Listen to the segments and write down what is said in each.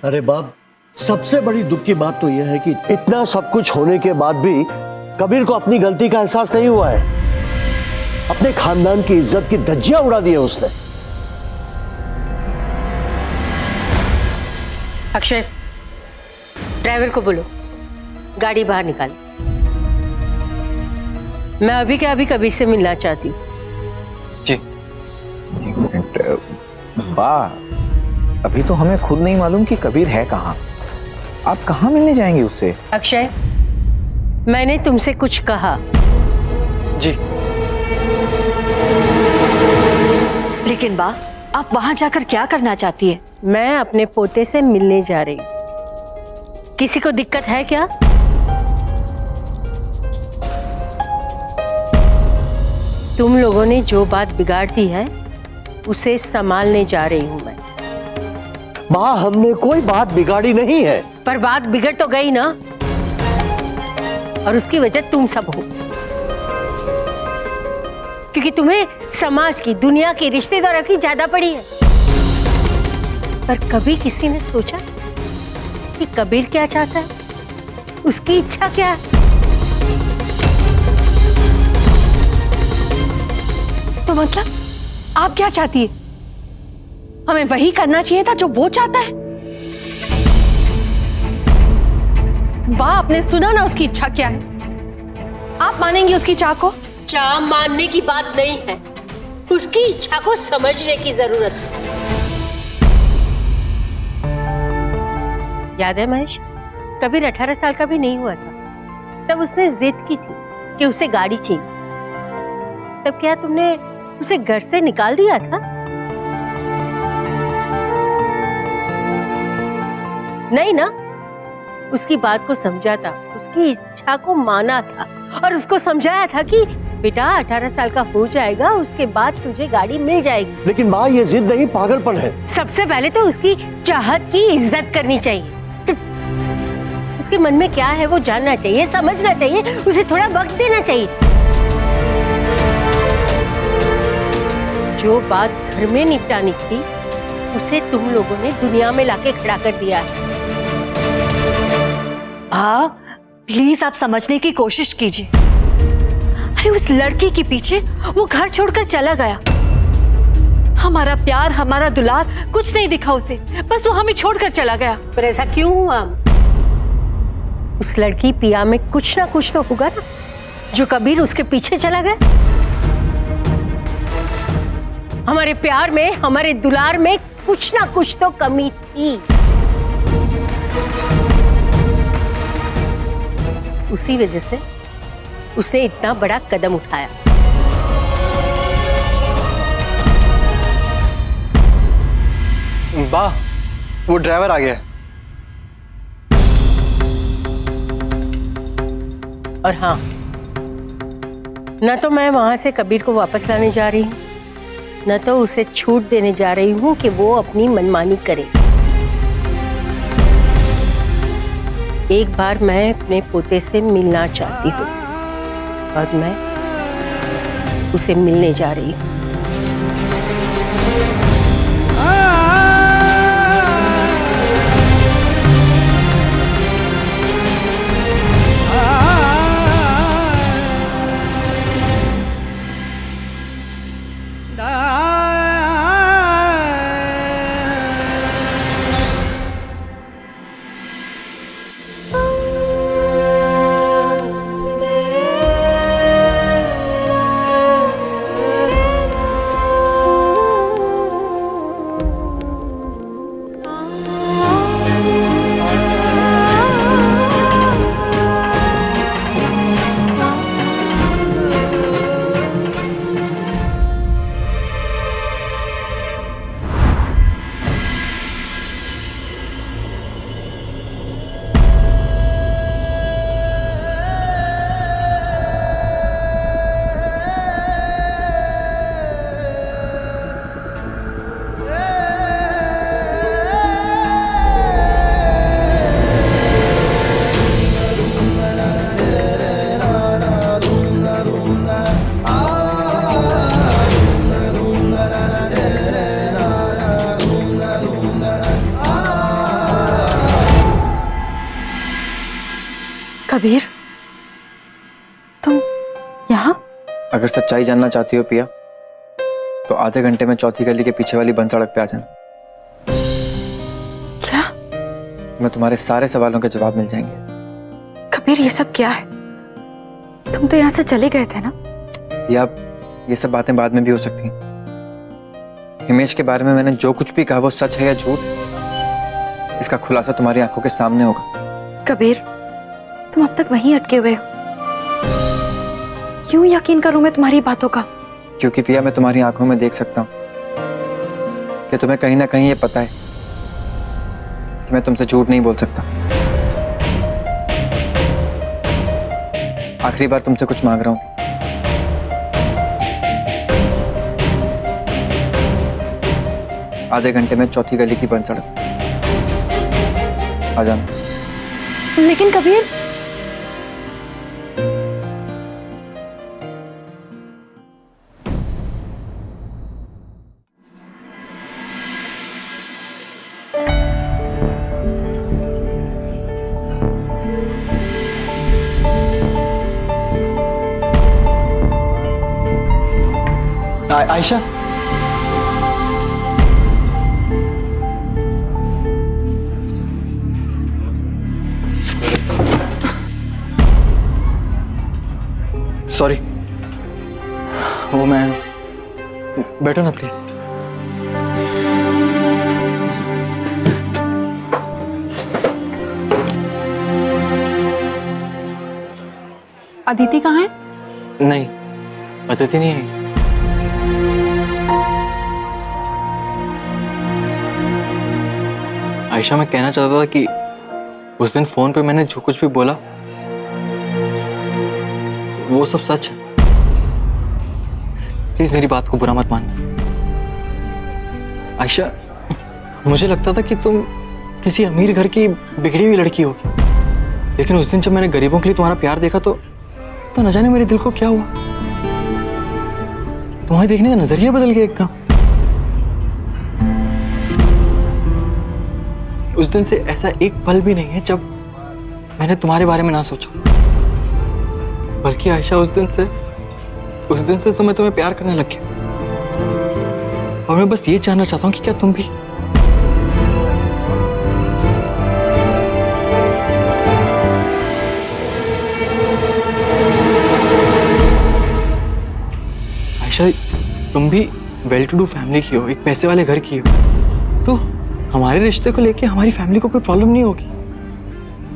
अरे बाप, सबसे बड़ी दुख की बात तो यह है कि इतना सब कुछ होने के बाद भी कबीर को अपनी गलती का एहसास नहीं हुआ है। अपने खानदान की इज्जत की धज्जियां उड़ा दी है उसने। अक्षय, ड्राइवर को बोलो गाड़ी बाहर निकाल। मैं अभी के अभी कबीर से मिलना चाहती हूँ। जी। एक मिनट वाह, अभी तो हमें खुद नहीं मालूम कि कबीर है कहाँ। आप कहाँ मिलने जाएंगे उससे? अक्षय, मैंने तुमसे कुछ कहा। जी। लेकिन बा, आप वहां जाकर क्या करना चाहती है? मैं अपने पोते से मिलने जा रही हूँ। किसी को दिक्कत है क्या? तुम लोगों ने जो बात बिगाड़ दी है उसे संभालने जा रही हूं मैं। माँ, हमने कोई बात बिगाड़ी नहीं है। पर बात बिगड़ तो गई ना, और उसकी वजह तुम सब हो, क्योंकि तुम्हें समाज की, दुनिया की, रिश्तेदारों की ज्यादा पड़ी है। पर कभी किसी ने सोचा कि कबीर क्या चाहता है, उसकी इच्छा क्या है? तो मतलब आप क्या चाहती है? हमें वही करना चाहिए था जो वो चाहता है। वाह, आपने सुना ना उसकी इच्छा क्या है? आप मानेंगी उसकी चाह को? चाह मानने की बात नहीं है, उसकी इच्छा को समझने की जरूरत है। याद है महेश, कबीर 18 साल का भी नहीं हुआ था तब उसने जिद की थी कि उसे गाड़ी चाहिए। तब क्या तुमने उसे घर से निकाल दिया था? नहीं ना, उसकी बात को समझा था, उसकी इच्छा को माना था और उसको समझाया था कि बेटा 18 साल का हो जाएगा, उसके बाद तुझे गाड़ी मिल जाएगी। लेकिन माँ, ये जिद नहीं, पागलपन है। सबसे पहले तो उसकी चाहत की इज्जत करनी चाहिए। उसके मन में क्या है वो जानना चाहिए, समझना चाहिए, उसे थोड़ा वक्त देना चाहिए। जो बात घर में निपटानी थी उसे तुम लोगों ने दुनिया में लाके खड़ा कर दिया है। हाँ, प्लीज आप समझने की कोशिश कीजिए। अरे उस लड़की के पीछे वो घर छोड़कर चला गया। हमारा प्यार, हमारा दुलार कुछ नहीं दिखा उसे, बस वो हमें छोड़कर चला गया। पर ऐसा क्यों हुआ? उस लड़की पिया में कुछ ना कुछ तो होगा ना, जो कबीर उसके पीछे चला गया। हमारे प्यार में, हमारे दुलार में कुछ ना कुछ तो कमी थी। उसी वजह से उसने इतना बड़ा कदम उठाया। वाह, वो ड्राइवर आ गया। और हाँ, न तो मैं वहां से कबीर को वापस लाने जा रही हूँ, न तो उसे छूट देने जा रही हूँ कि वो अपनी मनमानी करे। एक बार मैं अपने पोते से मिलना चाहती हूँ और मैं उसे मिलने जा रही हूँ। कबीर, तुम यहाँ? अगर सच्चाई जानना चाहती हो पिया, तो आधे घंटे में चौथी गली के पीछे वाली बंद सड़क पे आ जाना। क्या? तुम्हें तुम्हारे सारे सवालों के जवाब मिल जाएंगे। कबीर, ये सब क्या है? तुम तो यहाँ से चले गए थे ना? या ये सब बातें बाद में भी हो सकती हैं। हिमेश के बारे में मैंने जो कुछ भी कहा वो सच है या झूठ, इसका खुलासा तुम्हारी आंखों के सामने होगा। कबीर, तुम अब तक वहीं अटके हुए हो। क्यों यकीन करूं मैं तुम्हारी बातों का? क्योंकि पिया, मैं तुम्हारी आंखों में देख सकता हूं कि तुम्हें कहीं ना कहीं ये पता है कि मैं तुमसे झूठ नहीं बोल सकता। आखिरी बार तुमसे कुछ मांग रहा हूं। आधे घंटे में चौथी गली की बंद सड़क आ जाना। लेकिन कबीर, आयशा, सॉरी, वो मैं, बैठो ना प्लीज। अदिति कहाँ है? नहीं, अदिति नहीं है। आयशा, मैं कहना चाहता था कि उस दिन फोन पे मैंने जो कुछ भी बोला वो सब सच है। प्लीज मेरी बात को बुरा मत मानना। आयशा, मुझे लगता था कि तुम किसी अमीर घर की बिगड़ी हुई लड़की होगी, लेकिन उस दिन जब मैंने गरीबों के लिए तुम्हारा प्यार देखा तो न जाने मेरे दिल को क्या हुआ। तुम्हारे देखने का नजरिया बदल गया एकदम। उस दिन से ऐसा एक पल भी नहीं है जब मैंने तुम्हारे बारे में ना सोचा, बल्कि आयशा उस दिन से तो मैं तुम्हें प्यार करने लग गया। और मैं बस ये जानना चाहता हूँ कि क्या तुम भी? आयशा, तुम भी वेल टू डू फैमिली की हो, एक पैसे वाले घर की हो, तो हमारे रिश्ते को लेके हमारी फैमिली को कोई प्रॉब्लम नहीं होगी,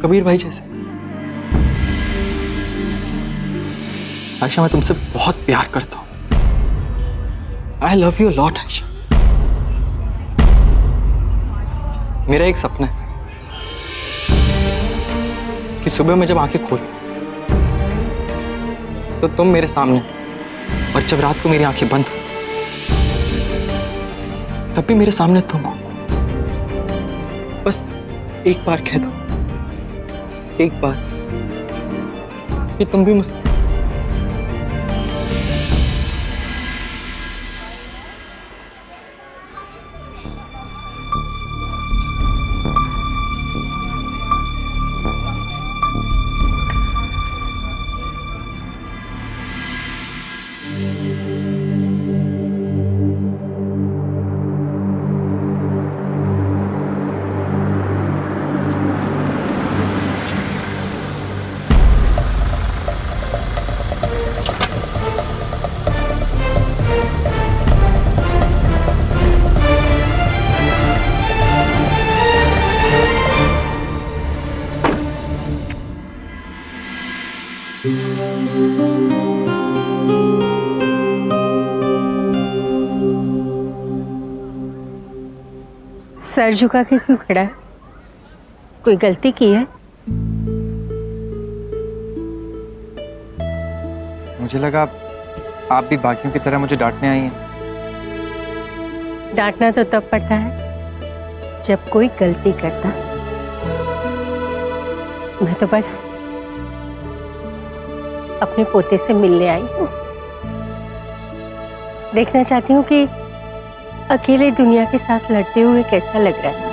कबीर भाई जैसे। आयशा, मैं तुमसे बहुत प्यार करता हूं। I love you lot Ayesha. मेरा एक सपना है कि सुबह मैं जब आंखें खोलूं तो तुम मेरे सामने, और जब रात को मेरी आंखें बंद हो तब भी मेरे सामने तुम हो। बस एक बार कह दो, एक बार, कि तुम भी मुझसे। सर झुका के क्यों खड़ा है? कोई गलती की है? मुझे लगा आप भी बाकियों की तरह मुझे डांटने आई हैं। डांटना तो तब पड़ता है जब कोई गलती करता। मैं तो बस अपने पोते से मिलने आई हूँ। देखना चाहती हूँ कि अकेले दुनिया के साथ लड़ते हुए कैसा लग रहा है।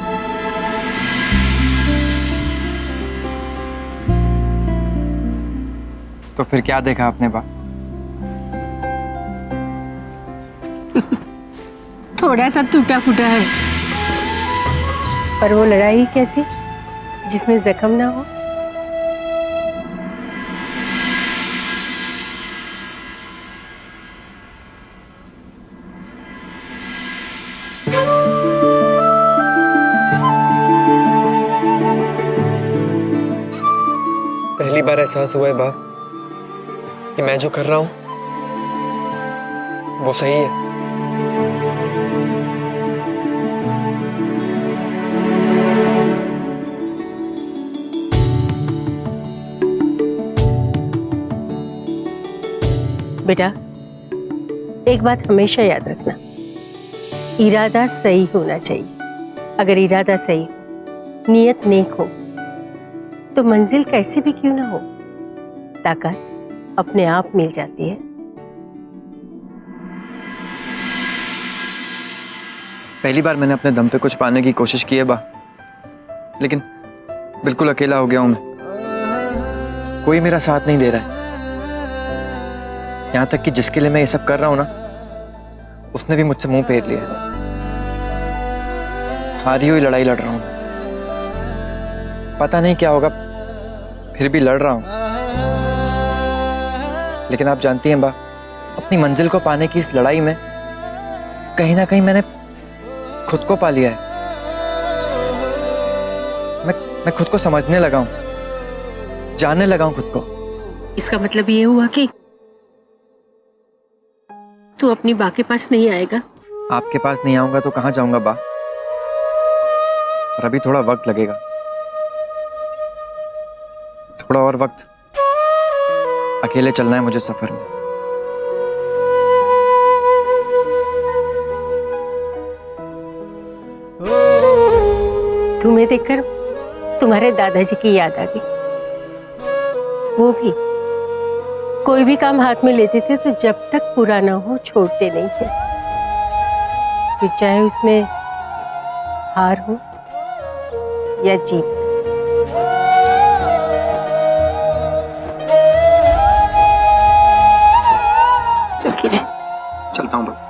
तो फिर क्या देखा आपने बा? थोड़ा सा टूटा फूटा है, पर वो लड़ाई कैसी जिसमें जख्म ना हो। पहली बार एहसास हुआ है बा कि मैं जो कर रहा हूं वो सही है। बेटा, एक बात हमेशा याद रखना, इरादा सही होना चाहिए। अगर इरादा सही हो, नियत नेक हो, तो मंजिल कैसी भी क्यों ना हो, ताकत अपने आप मिल जाती है। पहली बार मैंने अपने दम पे कुछ पाने की कोशिश की है बा, लेकिन बिल्कुल अकेला हो गया हूं मैं। कोई मेरा साथ नहीं दे रहा है। यहां तक कि जिसके लिए मैं ये सब कर रहा हूं ना, उसने भी मुझसे मुंह फेर लिया। हारी हुई लड़ाई लड़ रहा हूं। पता नहीं क्या होगा, फिर भी लड़ रहा हूं। लेकिन आप जानती हैं बा, अपनी मंजिल को पाने की इस लड़ाई में कहीं ना कहीं मैंने खुद को पा लिया है। मैं खुद को समझने लगा हूं, जानने लगा हूं खुद को। इसका मतलब ये हुआ कि तू अपनी बा के पास नहीं आएगा? आपके पास नहीं आऊंगा तो कहां जाऊंगा बा? और अभी थोड़ा वक्त लगेगा, थोड़ा और वक्त। अकेले चलना है मुझे सफर में। तुम्हें देखकर तुम्हारे दादाजी की याद आ गई। वो भी कोई भी काम हाथ में लेते थे तो जब तक पूरा ना हो छोड़ते नहीं थे, फिर चाहे उसमें हार हो या जीत। सुखी रहे। चलता हूं बा।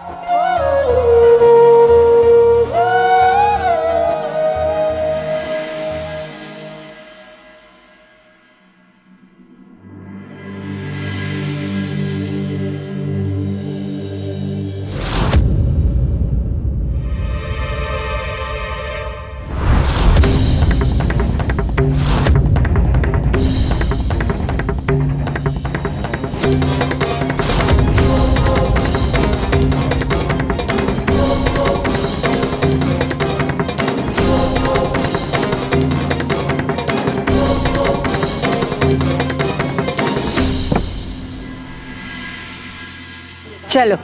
चलो।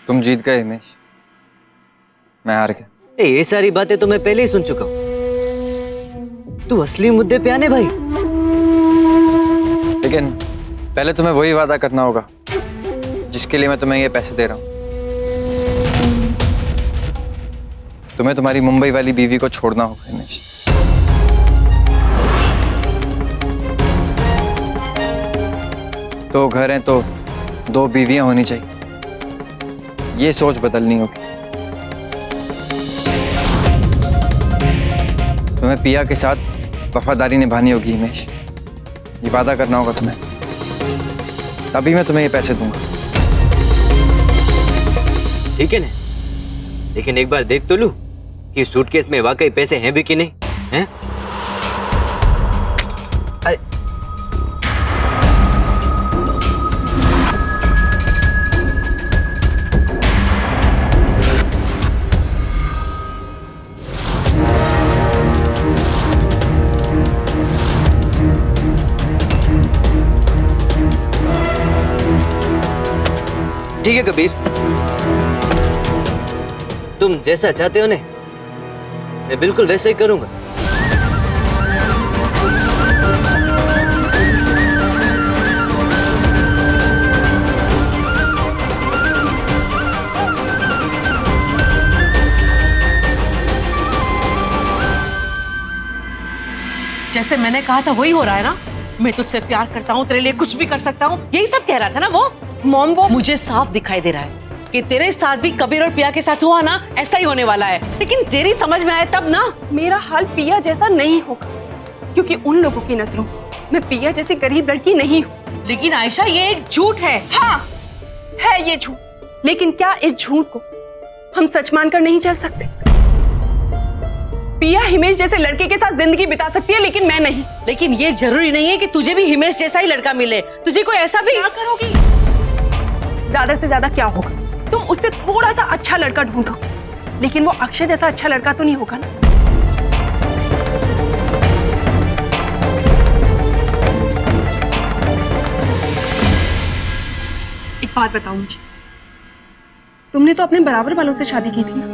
तुम जीत गए हिमेश, मैं हार गया। ये सारी बातें तो मैं पहले ही सुन चुका हूं। तू असली मुद्दे पे आने भाई। लेकिन पहले तुम्हें वही वादा करना होगा जिसके लिए मैं तुम्हें ये पैसे दे रहा हूं। तुम्हें तुम्हारी मुंबई वाली बीवी को छोड़ना होगा हिमेश। दो घर हैं तो दो बीवियां होनी चाहिए, ये सोच बदलनी होगी। तुम्हें पिया के साथ वफादारी निभानी होगी हिमेश, ये वादा करना होगा तुम्हें, तभी मैं तुम्हें ये पैसे दूंगा। ठीक है ना, लेकिन एक बार देख तो लूं कि सूटकेस में वाकई पैसे हैं भी कि नहीं हैं? ठीक है कबीर, तुम जैसा चाहते हो ने, मैं बिल्कुल वैसा ही करूंगा। जैसे मैंने कहा था वही हो रहा है ना। मैं तुझसे प्यार करता हूँ, तेरे लिए कुछ भी कर सकता हूँ, यही सब कह रहा था ना वो। मॉम, वो मुझे साफ दिखाई दे रहा है कि तेरे साथ भी कबीर और पिया के साथ हुआ ना, ऐसा ही होने वाला है। लेकिन तेरी समझ में आए तब ना। मेरा हाल पिया जैसा नहीं होगा, क्योंकि उन लोगों की नजरों में मैं पिया जैसी गरीब लड़की नहीं हूँ। लेकिन आयशा, ये एक झूठ है। हाँ, है ये झूठ, लेकिन क्या इस झूठ को हम सच मानकर नहीं चल सकते? पिया हिमेश जैसे लड़के के साथ जिंदगी बिता सकती है, लेकिन मैं नहीं। लेकिन ये जरूरी नहीं है कि तुझे भी हिमेश जैसा ही लड़का मिले। तुझे कोई ऐसा भी क्या करोगी? ज्यादा से ज्यादा क्या होगा, तुम उससे थोड़ा सा अच्छा लड़का ढूंढो, लेकिन वो अक्षय जैसा अच्छा लड़का तो नहीं होगा ना। एक बात बताओ मुझे, तुमने तो अपने बराबर वालों से शादी की थी ना,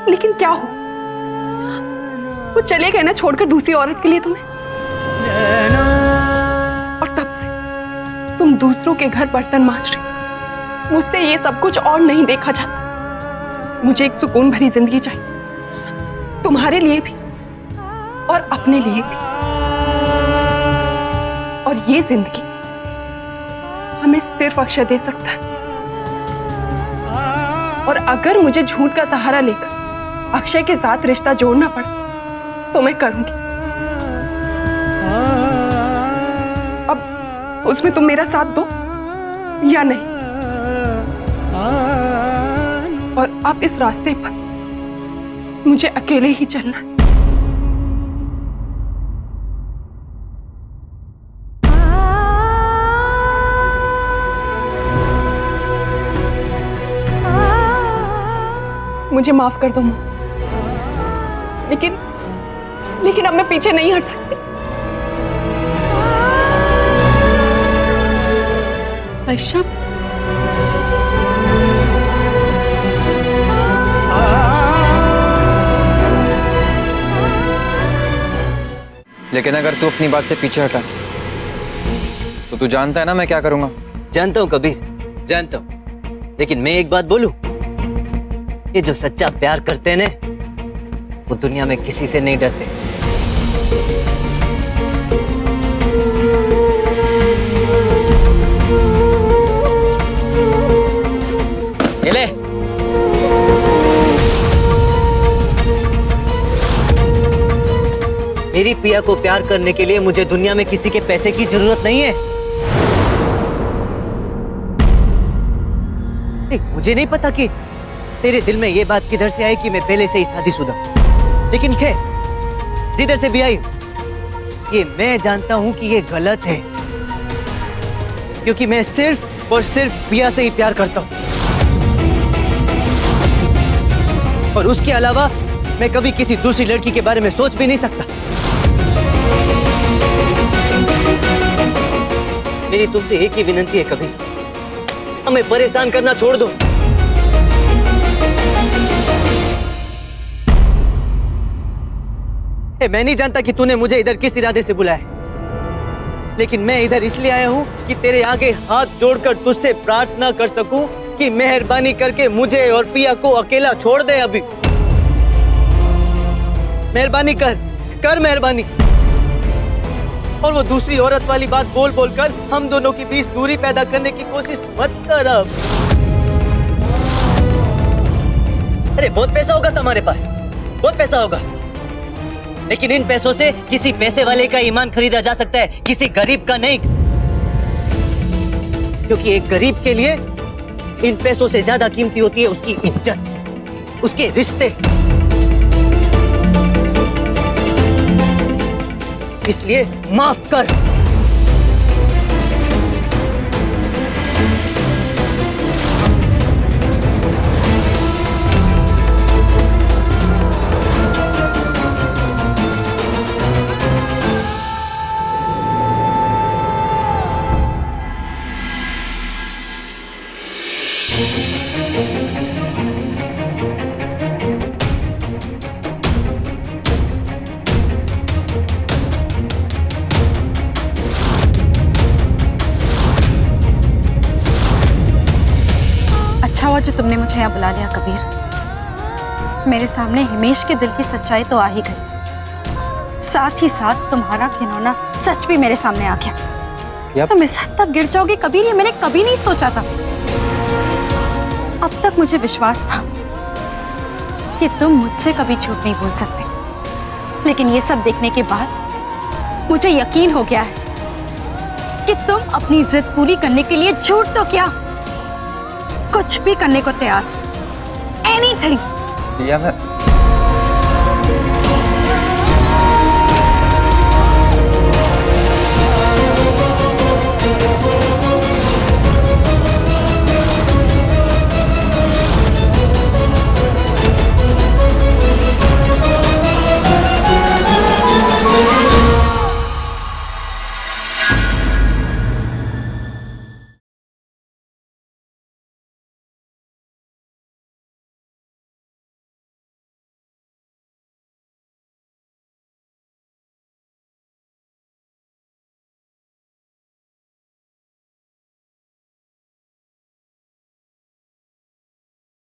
लेकिन क्या हो, वो चले गए ना छोड़कर दूसरी औरत के लिए तुम्हें। और तब से तुम दूसरों के घर बर्तन मांज रहे हो। मुझसे ये सब कुछ और नहीं देखा जाता। मुझे एक सुकून भरी जिंदगी चाहिए, तुम्हारे लिए भी और अपने लिए भी। और ये जिंदगी हमें सिर्फ अक्षय दे सकता है। और अगर मुझे झूठ का सहारा लेकर अक्षय के साथ रिश्ता जोड़ना पड़ा तो मैं करूंगी। अब उसमें तुम मेरा साथ दो या नहीं। और अब इस रास्ते पर मुझे अकेले ही चलना है। मुझे माफ कर दो मां, लेकिन अब मैं पीछे नहीं हट सकती। आयशा, लेकिन अगर तू अपनी बात से पीछे हटा तो तू जानता है ना मैं क्या करूंगा। जानता हूँ कबीर, जानता हूँ, लेकिन मैं एक बात बोलूं, ये जो सच्चा प्यार करते हैं ना, वो दुनिया में किसी से नहीं डरते। ये ले, मेरी पिया को प्यार करने के लिए मुझे दुनिया में किसी के पैसे की जरूरत नहीं है। देख, मुझे नहीं पता कि तेरे दिल में ये बात किधर से आई कि मैं पहले से ही शादीशुदा हूं, लेकिन खैर जिधर से भी आई, ये मैं जानता हूं कि ये गलत है, क्योंकि मैं सिर्फ और सिर्फ पिया से ही प्यार करता हूं। और उसके अलावा मैं कभी किसी दूसरी लड़की के बारे में सोच भी नहीं सकता। मेरी तुमसे एक ही विनती है कबीर, हमें परेशान करना छोड़ दो। मैं नहीं जानता कि तूने मुझे इधर किस इरादे से बुलाया, लेकिन मैं इधर इसलिए आया हूं कि तेरे आगे हाथ जोड़कर तुझसे प्रार्थना कर सकूं कि मेहरबानी करके मुझे और पिया को अकेला छोड़ दे। अभी मेहरबानी कर मेहरबानी। और वो दूसरी औरत वाली बात बोल बोलकर हम दोनों के बीच दूरी पैदा करने की कोशिश मत कर। अब अरे बहुत पैसा होगा तुम्हारे पास, बहुत पैसा होगा, लेकिन इन पैसों से किसी पैसे वाले का ईमान खरीदा जा सकता है, किसी गरीब का नहीं। क्योंकि एक गरीब के लिए इन पैसों से ज्यादा कीमती होती है उसकी इज्जत, उसके रिश्ते। इसलिए माफ कर। अच्छा हुआ जो तुमने मुझे यहाँ बुला लिया कबीर। मेरे सामने हिमेश के दिल की सच्चाई तो आ ही गई, साथ ही साथ तुम्हारा घिनौना सच भी मेरे सामने आ गया। तुम इस हद तक गिर जाओगे कबीर, ये मैंने कभी नहीं सोचा था। अब तक मुझे विश्वास था कि तुम मुझसे कभी झूठ नहीं बोल सकते, लेकिन ये सब देखने के बाद मुझे यकीन हो गया है कि तुम अपनी जिद पूरी करने के लिए झूठ तो क्या, कुछ भी करने को तैयार। एनीथिंग। प्रिया, मैं